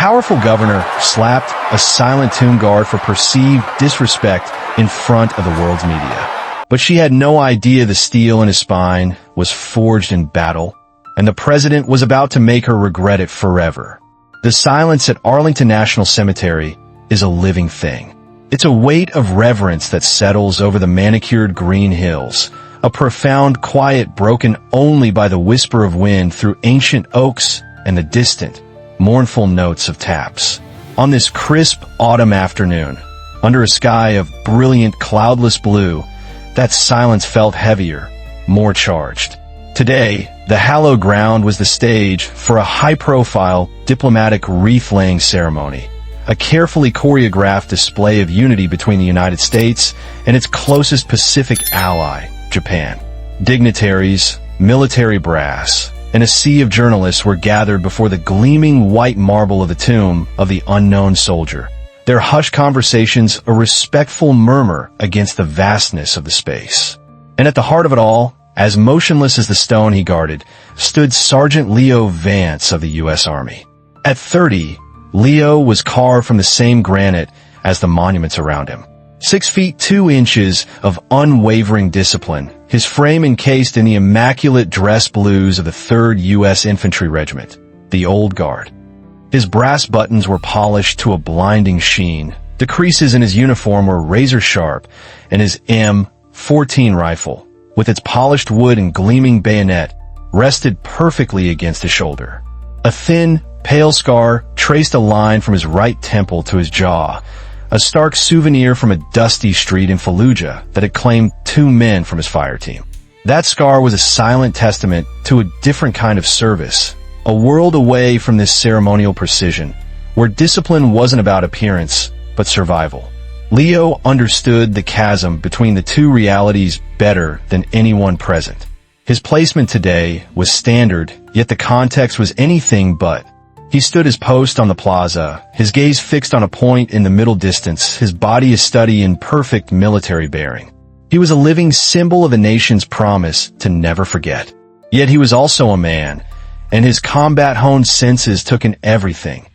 powerful governor slapped a silent tomb guard for perceived disrespect in front of the world's media. But she had no idea the steel in his spine was forged in battle, and the president was about to make her regret it forever. The silence at Arlington National Cemetery is a living thing. It's a weight of reverence that settles over the manicured green hills, a profound quiet broken only by the whisper of wind through ancient oaks and the distant, mournful notes of taps. On this crisp autumn afternoon, under a sky of brilliant cloudless blue, that silence felt heavier, more charged. Today, the hallowed ground was the stage for a high-profile diplomatic wreath-laying ceremony, a carefully choreographed display of unity between the United States and its closest Pacific ally, Japan. Dignitaries, military brass, and a sea of journalists were gathered before the gleaming white marble of the tomb of the unknown soldier, their hushed conversations a respectful murmur against the vastness of the space. And at the heart of it all, as motionless as the stone he guarded, stood Sergeant Leo Vance of the U.S. Army. At 30, Leo was carved from the same granite as the monuments around him. 6 feet 2 inches of unwavering discipline, his frame encased in the immaculate dress blues of the 3rd U.S. Infantry Regiment, the Old Guard. His brass buttons were polished to a blinding sheen, the creases in his uniform were razor-sharp, and his M14 rifle, with its polished wood and gleaming bayonet, rested perfectly against his shoulder. A thin, pale scar traced a line from his right temple to his jaw, a stark souvenir from a dusty street in Fallujah that had claimed 2 men from his fire team. That scar was a silent testament to a different kind of service, a world away from this ceremonial precision, where discipline wasn't about appearance, but survival. Leo understood the chasm between the two realities better than anyone present. His placement today was standard, yet the context was anything but. He stood his post on the plaza, his gaze fixed on a point in the middle distance, his body a study in perfect military bearing. He was a living symbol of a nation's promise to never forget. Yet he was also a man, and his combat-honed senses took in everything.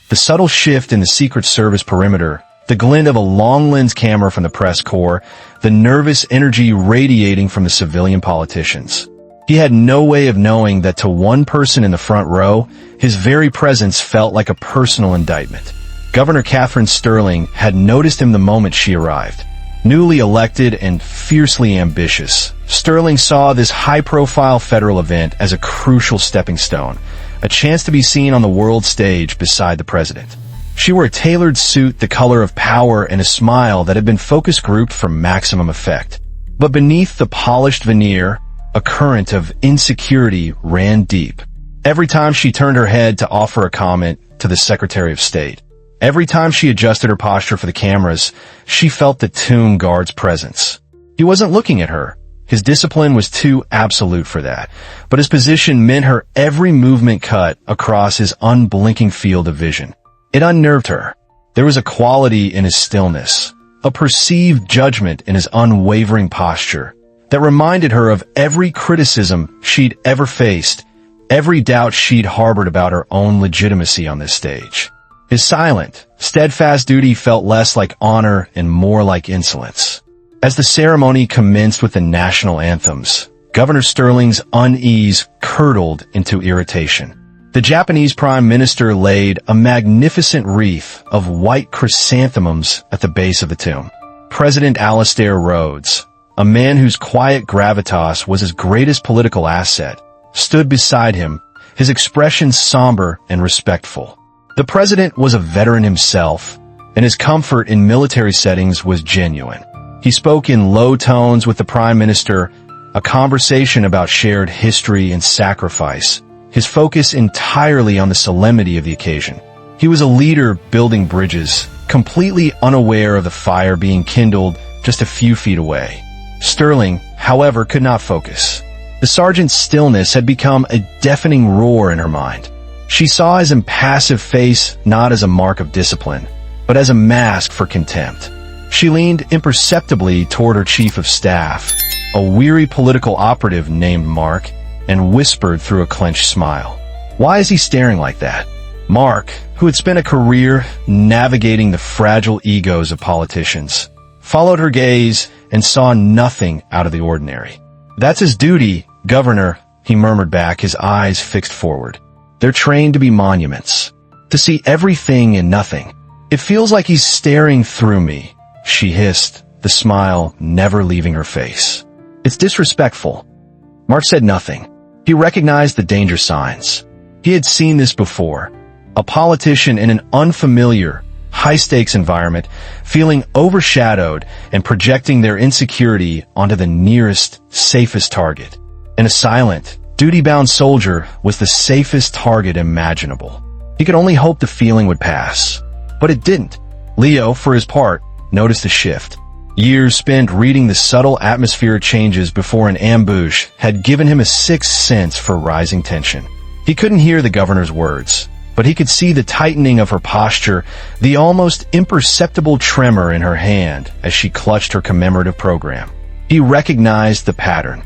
The subtle shift in the Secret Service perimeter, the glint of a long-lens camera from the press corps, the nervous energy radiating from the civilian politicians. He had no way of knowing that to one person in the front row, his very presence felt like a personal indictment. Governor Katherine Sterling had noticed him the moment she arrived. Newly elected and fiercely ambitious, Sterling saw this high-profile federal event as a crucial stepping stone, a chance to be seen on the world stage beside the president. She wore a tailored suit the color of power and a smile that had been focus grouped for maximum effect. But beneath the polished veneer, a current of insecurity ran deep. Every time she turned her head to offer a comment to the Secretary of State, every time she adjusted her posture for the cameras, she felt the tomb guard's presence. He wasn't looking at her. His discipline was too absolute for that, but his position meant her every movement cut across his unblinking field of vision. It unnerved her. There was a quality in his stillness, a perceived judgment in his unwavering posture, that reminded her of every criticism she'd ever faced, every doubt she'd harbored about her own legitimacy on this stage. His silent, steadfast duty felt less like honor and more like insolence. As the ceremony commenced with the national anthems, Governor Sterling's unease curdled into irritation. The Japanese Prime Minister laid a magnificent wreath of white chrysanthemums at the base of the tomb. President Alistair Rhodes, a man whose quiet gravitas was his greatest political asset, stood beside him, his expression somber and respectful. The president was a veteran himself, and his comfort in military settings was genuine. He spoke in low tones with the Prime Minister, a conversation about shared history and sacrifice, his focus entirely on the solemnity of the occasion. He was a leader building bridges, completely unaware of the fire being kindled just a few feet away. Sterling, however, could not focus. The sergeant's stillness had become a deafening roar in her mind. She saw his impassive face not as a mark of discipline, but as a mask for contempt. She leaned imperceptibly toward her chief of staff, a weary political operative named Mark, and whispered through a clenched smile, "Why is he staring like that?" Mark, who had spent a career navigating the fragile egos of politicians, followed her gaze and saw nothing out of the ordinary. "That's his duty, Governor," he murmured back, his eyes fixed forward. "They're trained to be monuments, to see everything and nothing. It feels like he's staring through me," she hissed, the smile never leaving her face. "It's disrespectful." Mark said nothing. He recognized the danger signs. He had seen this before. A politician in an unfamiliar, high-stakes environment, feeling overshadowed and projecting their insecurity onto the nearest, safest target. And a silent, duty-bound soldier was the safest target imaginable. He could only hope the feeling would pass. But it didn't. Leo, for his part, noticed a shift. Years spent reading the subtle atmospheric changes before an ambush had given him a sixth sense for rising tension. He couldn't hear the governor's words, but he could see the tightening of her posture, the almost imperceptible tremor in her hand as she clutched her commemorative program. He recognized the pattern.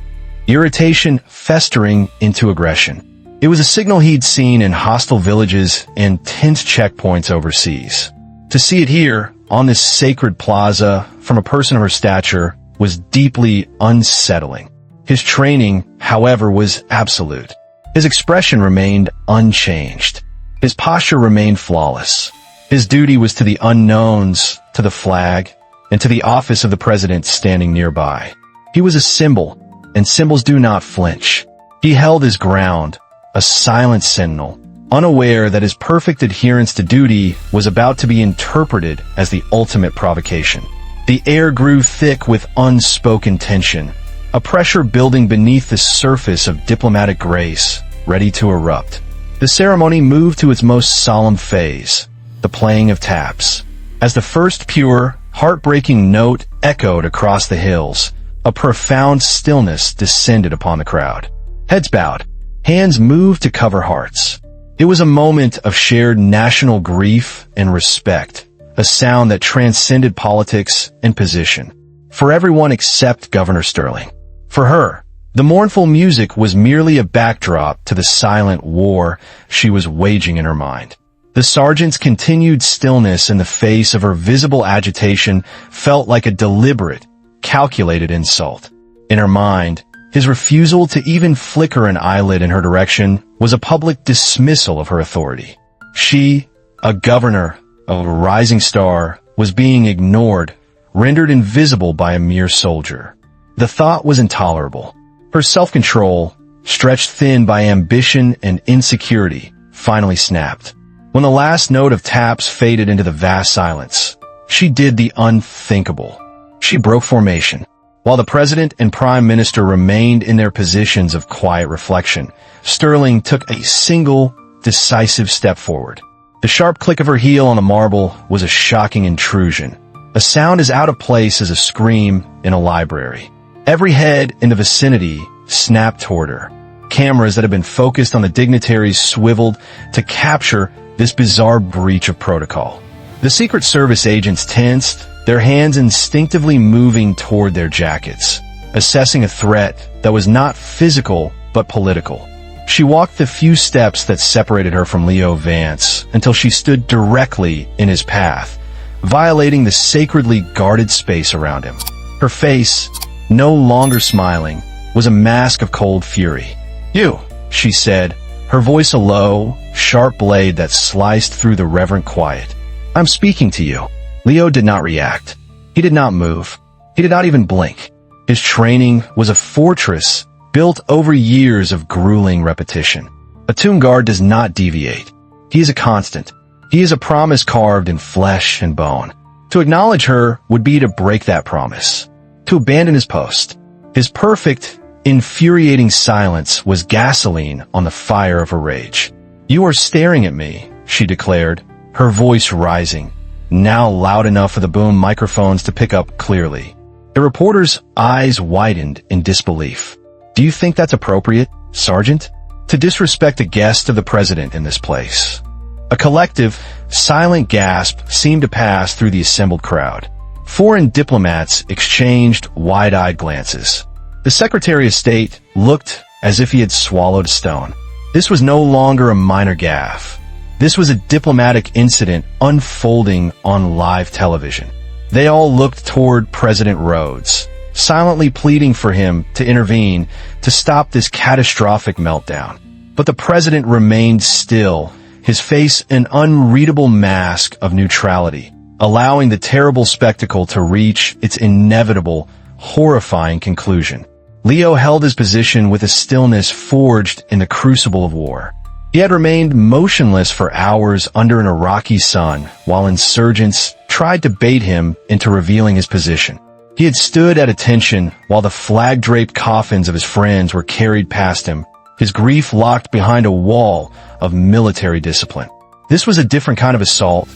Irritation festering into aggression. It was a signal he'd seen in hostile villages and tense checkpoints overseas. To see it here, on this sacred plaza, from a person of her stature, was deeply unsettling. His training, however, was absolute. His expression remained unchanged. His posture remained flawless. His duty was to the unknowns, to the flag, and to the office of the president standing nearby. He was a symbol, and symbols do not flinch. He held his ground, a silent sentinel, unaware that his perfect adherence to duty was about to be interpreted as the ultimate provocation. The air grew thick with unspoken tension, a pressure building beneath the surface of diplomatic grace, ready to erupt. The ceremony moved to its most solemn phase, the playing of taps. As the first pure, heartbreaking note echoed across the hills, a profound stillness descended upon the crowd. Heads bowed, hands moved to cover hearts. It was a moment of shared national grief and respect, a sound that transcended politics and position. For everyone except Governor Sterling. For her, the mournful music was merely a backdrop to the silent war she was waging in her mind. The sergeant's continued stillness in the face of her visible agitation felt like a deliberate, calculated insult. In her mind, his refusal to even flicker an eyelid in her direction was a public dismissal of her authority. She, a governor of a rising star, was being ignored, rendered invisible by a mere soldier. The thought was intolerable. Her self-control, stretched thin by ambition and insecurity, finally snapped. When the last note of taps faded into the vast silence, she did the unthinkable. She broke formation. While the president and prime minister remained in their positions of quiet reflection, Sterling took a single, decisive step forward. The sharp click of her heel on the marble was a shocking intrusion. A sound as out of place as a scream in a library. Every head in the vicinity snapped toward her. Cameras that had been focused on the dignitaries swiveled to capture this bizarre breach of protocol. The Secret Service agents tensed, their hands instinctively moving toward their jackets, assessing a threat that was not physical but political. She walked the few steps that separated her from Leo Vance until she stood directly in his path, violating the sacredly guarded space around him. Her face, no longer smiling, was a mask of cold fury. "You," she said, her voice a low, sharp blade that sliced through the reverent quiet. "I'm speaking to you." Leo did not react. He did not move. He did not even blink. His training was a fortress built over years of grueling repetition. A tomb guard does not deviate. He is a constant. He is a promise carved in flesh and bone. To acknowledge her would be to break that promise, to abandon his post. His perfect, infuriating silence was gasoline on the fire of her rage. "You are staring at me," she declared, her voice rising, now loud enough for the boom microphones to pick up clearly. The reporter's eyes widened in disbelief. "Do you think that's appropriate, Sergeant? To disrespect a guest of the president in this place?" A collective, silent gasp seemed to pass through the assembled crowd. Foreign diplomats exchanged wide-eyed glances. The Secretary of State looked as if he had swallowed a stone. This was no longer a minor gaffe. This was a diplomatic incident unfolding on live television. They all looked toward President Rhodes, silently pleading for him to intervene to stop this catastrophic meltdown. But the president remained still, his face an unreadable mask of neutrality, allowing the terrible spectacle to reach its inevitable, horrifying conclusion. Leo held his position with a stillness forged in the crucible of war. He had remained motionless for hours under an Iraqi sun, while insurgents tried to bait him into revealing his position. He had stood at attention while the flag-draped coffins of his friends were carried past him, his grief locked behind a wall of military discipline. This was a different kind of assault,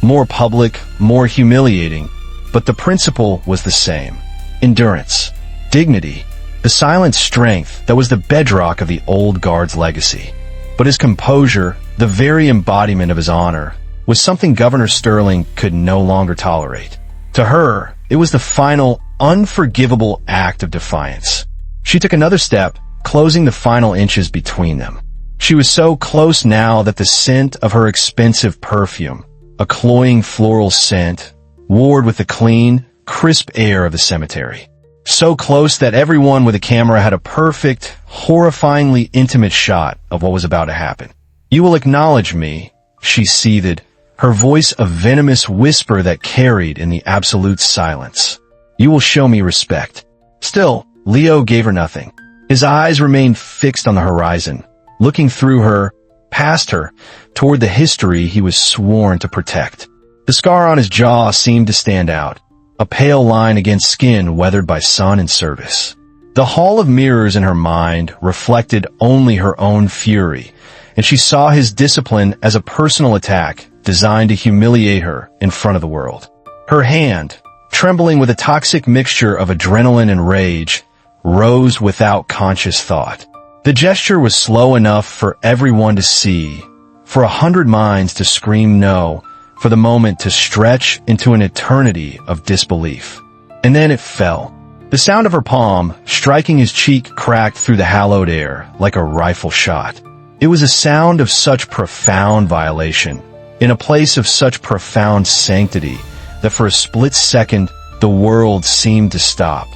more public, more humiliating, but the principle was the same. Endurance, dignity, the silent strength that was the bedrock of the old guard's legacy. But his composure, the very embodiment of his honor, was something Governor Sterling could no longer tolerate. To her, it was the final, unforgivable act of defiance. She took another step, closing the final inches between them. She was so close now that the scent of her expensive perfume, a cloying floral scent, warred with the clean, crisp air of the cemetery. So close that everyone with a camera had a perfect, horrifyingly intimate shot of what was about to happen. "You will acknowledge me," she seethed, her voice a venomous whisper that carried in the absolute silence. "You will show me respect." Still, Leo gave her nothing. His eyes remained fixed on the horizon, looking through her, past her, toward the history he was sworn to protect. The scar on his jaw seemed to stand out, a pale line against skin weathered by sun and service. The hall of mirrors in her mind reflected only her own fury, and she saw his discipline as a personal attack designed to humiliate her in front of the world. Her hand, trembling with a toxic mixture of adrenaline and rage, rose without conscious thought. The gesture was slow enough for everyone to see, for 100 minds to scream no, for the moment to stretch into an eternity of disbelief. And then it fell. The sound of her palm, striking his cheek, cracked through the hallowed air like a rifle shot. It was a sound of such profound violation, in a place of such profound sanctity, that for a split second, the world seemed to stop.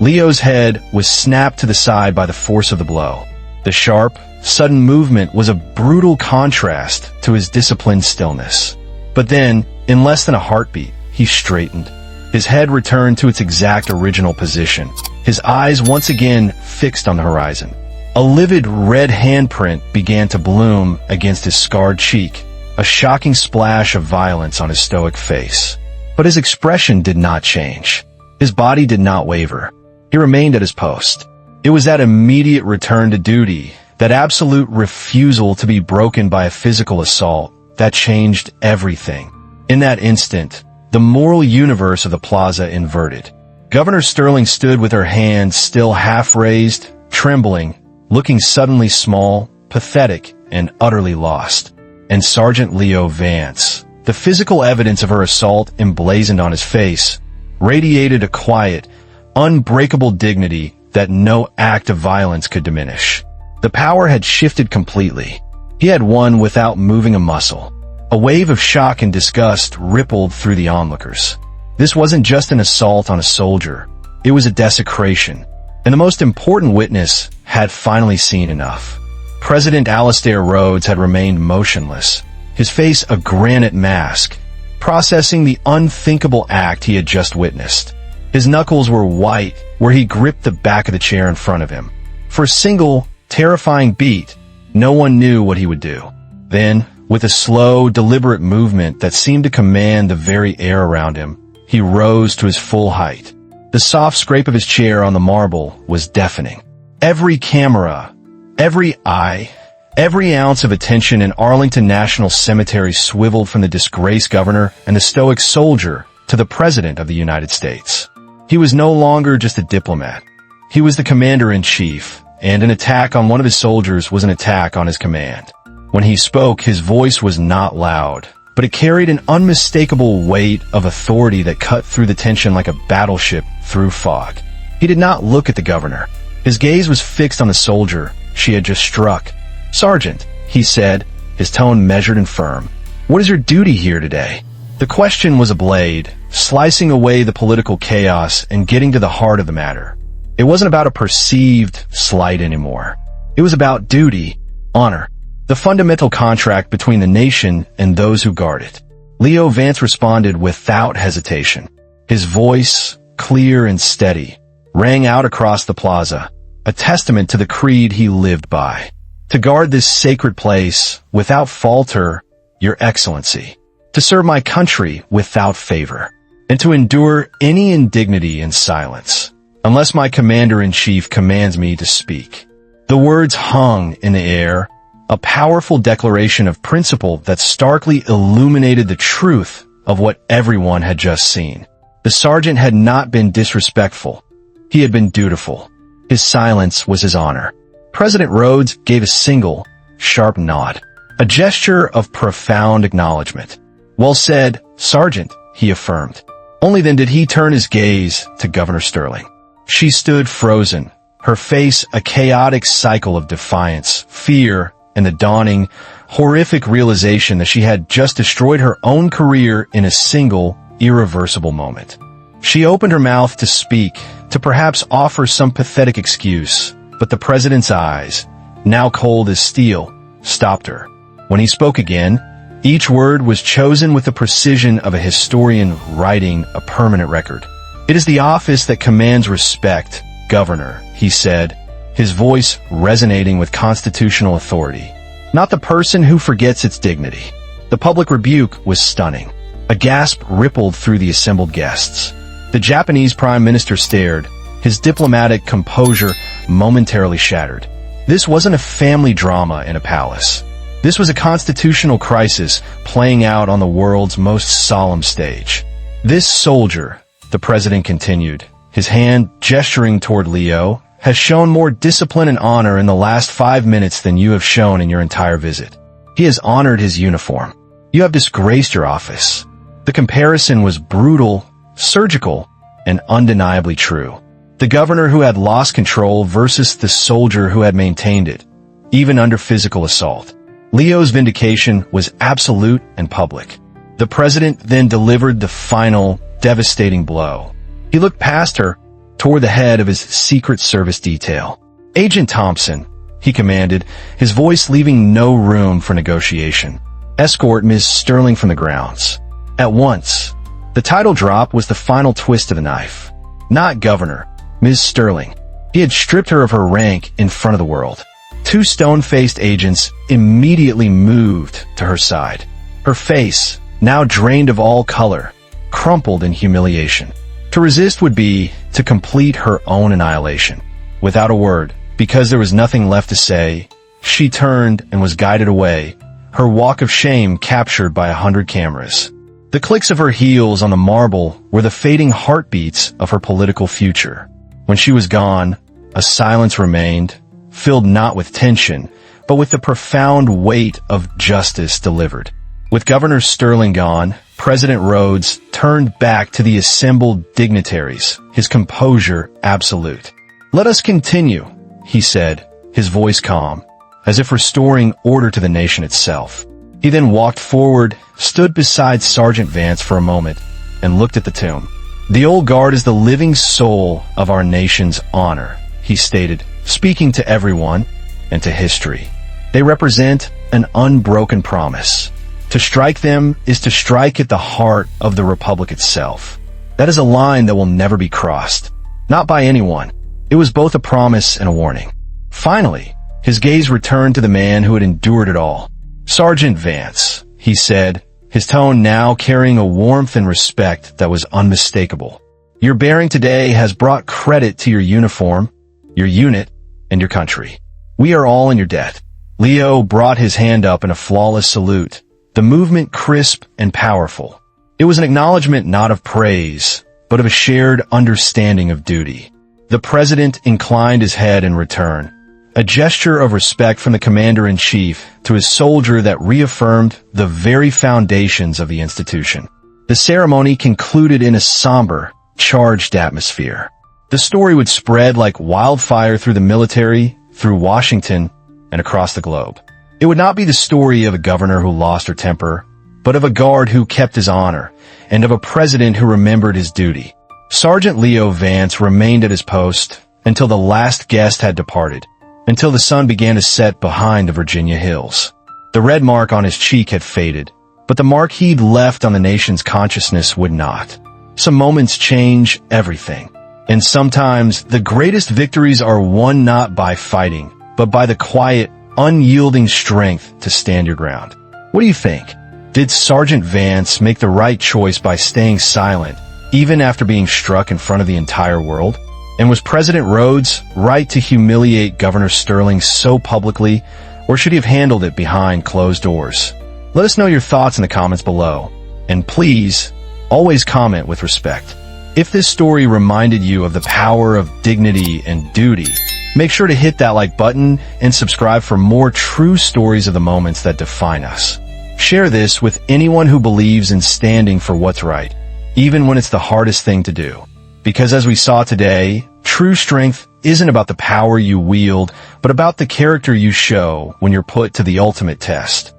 Leo's head was snapped to the side by the force of the blow. The sharp, sudden movement was a brutal contrast to his disciplined stillness. But then, in less than a heartbeat, he straightened. His head returned to its exact original position, his eyes once again fixed on the horizon. A livid red handprint began to bloom against his scarred cheek, a shocking splash of violence on his stoic face. But his expression did not change. His body did not waver. He remained at his post. It was that immediate return to duty, that absolute refusal to be broken by a physical assault, that changed everything. In that instant, the moral universe of the plaza inverted. Governor Sterling stood with her hands still half raised, trembling, looking suddenly small, pathetic, and utterly lost. And Sergeant Leo Vance, the physical evidence of her assault emblazoned on his face, radiated a quiet, unbreakable dignity that no act of violence could diminish. The power had shifted completely. He had won without moving a muscle. A wave of shock and disgust rippled through the onlookers. This wasn't just an assault on a soldier. It was a desecration. And the most important witness had finally seen enough. President Alistair Rhodes had remained motionless, his face a granite mask, processing the unthinkable act he had just witnessed. His knuckles were white where he gripped the back of the chair in front of him. For a single, terrifying beat, no one knew what he would do. Then, with a slow, deliberate movement that seemed to command the very air around him, he rose to his full height. The soft scrape of his chair on the marble was deafening. Every camera, every eye, every ounce of attention in Arlington National Cemetery swiveled from the disgraced governor and the stoic soldier to the President of the United States. He was no longer just a diplomat. He was the commander-in-chief, and an attack on one of his soldiers was an attack on his command. When he spoke, his voice was not loud, but it carried an unmistakable weight of authority that cut through the tension like a battleship through fog. He did not look at the governor. His gaze was fixed on the soldier she had just struck. "Sergeant," he said, his tone measured and firm. "What is your duty here today?" The question was a blade, slicing away the political chaos and getting to the heart of the matter. It wasn't about a perceived slight anymore. It was about duty, honor, the fundamental contract between the nation and those who guard it. Leo Vance responded without hesitation. His voice, clear and steady, rang out across the plaza, a testament to the creed he lived by. "To guard this sacred place without falter, Your Excellency. To serve my country without favor. And to endure any indignity in silence, unless my commander-in-chief commands me to speak." The words hung in the air, a powerful declaration of principle that starkly illuminated the truth of what everyone had just seen. The sergeant had not been disrespectful. He had been dutiful. His silence was his honor. President Rhodes gave a single, sharp nod, a gesture of profound acknowledgement. "Well said, Sergeant," he affirmed. Only then did he turn his gaze to Governor Sterling. She stood frozen, her face a chaotic cycle of defiance, fear, and the dawning, horrific realization that she had just destroyed her own career in a single, irreversible moment. She opened her mouth to speak, to perhaps offer some pathetic excuse, but the president's eyes, now cold as steel, stopped her. When he spoke again, each word was chosen with the precision of a historian writing a permanent record. "It is the office that commands respect, Governor," he said, his voice resonating with constitutional authority. "Not the person who forgets its dignity." The public rebuke was stunning. A gasp rippled through the assembled guests. The Japanese Prime Minister stared, his diplomatic composure momentarily shattered. This wasn't a family drama in a palace. This was a constitutional crisis playing out on the world's most solemn stage. "This soldier," the president continued, his hand gesturing toward Leo, "has shown more discipline and honor in the last 5 minutes than you have shown in your entire visit. He has honored his uniform. You have disgraced your office." The comparison was brutal, surgical, and undeniably true. The governor who had lost control versus the soldier who had maintained it, even under physical assault. Leo's vindication was absolute and public. The president then delivered the final, devastating blow. He looked past her, toward the head of his Secret Service detail. "Agent Thompson," he commanded, his voice leaving no room for negotiation. "Escort Ms. Sterling from the grounds. At once." The title drop was the final twist of the knife. Not Governor, Ms. Sterling. He had stripped her of her rank in front of the world. 2 stone-faced agents immediately moved to her side. Her face, now drained of all color, crumpled in humiliation. To resist would be to complete her own annihilation. Without a word, because there was nothing left to say, she turned and was guided away, her walk of shame captured by 100 cameras. The clicks of her heels on the marble were the fading heartbeats of her political future. When she was gone, a silence remained, filled not with tension, but with the profound weight of justice delivered. With Governor Sterling gone, President Rhodes turned back to the assembled dignitaries, his composure absolute. "Let us continue," he said, his voice calm, as if restoring order to the nation itself. He then walked forward, stood beside Sergeant Vance for a moment, and looked at the tomb. "The old guard is the living soul of our nation's honor," he stated, speaking to everyone and to history. "They represent an unbroken promise. To strike them is to strike at the heart of the Republic itself. That is a line that will never be crossed. Not by anyone. It was both a promise and a warning." Finally, his gaze returned to the man who had endured it all. "Sergeant Vance," he said, his tone now carrying a warmth and respect that was unmistakable. "Your bearing today has brought credit to your uniform, your unit, and your country. We are all in your debt." Leo brought his hand up in a flawless salute, the movement crisp and powerful. It was an acknowledgement not of praise, but of a shared understanding of duty. The president inclined his head in return, a gesture of respect from the commander-in-chief to his soldier that reaffirmed the very foundations of the institution. The ceremony concluded in a somber, charged atmosphere. The story would spread like wildfire through the military, through Washington, and across the globe. It would not be the story of a governor who lost her temper, but of a guard who kept his honor, and of a president who remembered his duty. Sergeant Leo Vance remained at his post until the last guest had departed, until the sun began to set behind the Virginia hills. The red mark on his cheek had faded, but the mark he'd left on the nation's consciousness would not. Some moments change everything, and sometimes the greatest victories are won not by fighting, but by the quiet, unyielding strength to stand your ground. What do you think? Did Sergeant Vance make the right choice by staying silent, even after being struck in front of the entire world? And was President Rhodes right to humiliate Governor Sterling so publicly, or should he have handled it behind closed doors? Let us know your thoughts in the comments below. And please, always comment with respect. If this story reminded you of the power of dignity and duty, make sure to hit that like button and subscribe for more true stories of the moments that define us. Share this with anyone who believes in standing for what's right, even when it's the hardest thing to do. Because as we saw today, true strength isn't about the power you wield, but about the character you show when you're put to the ultimate test.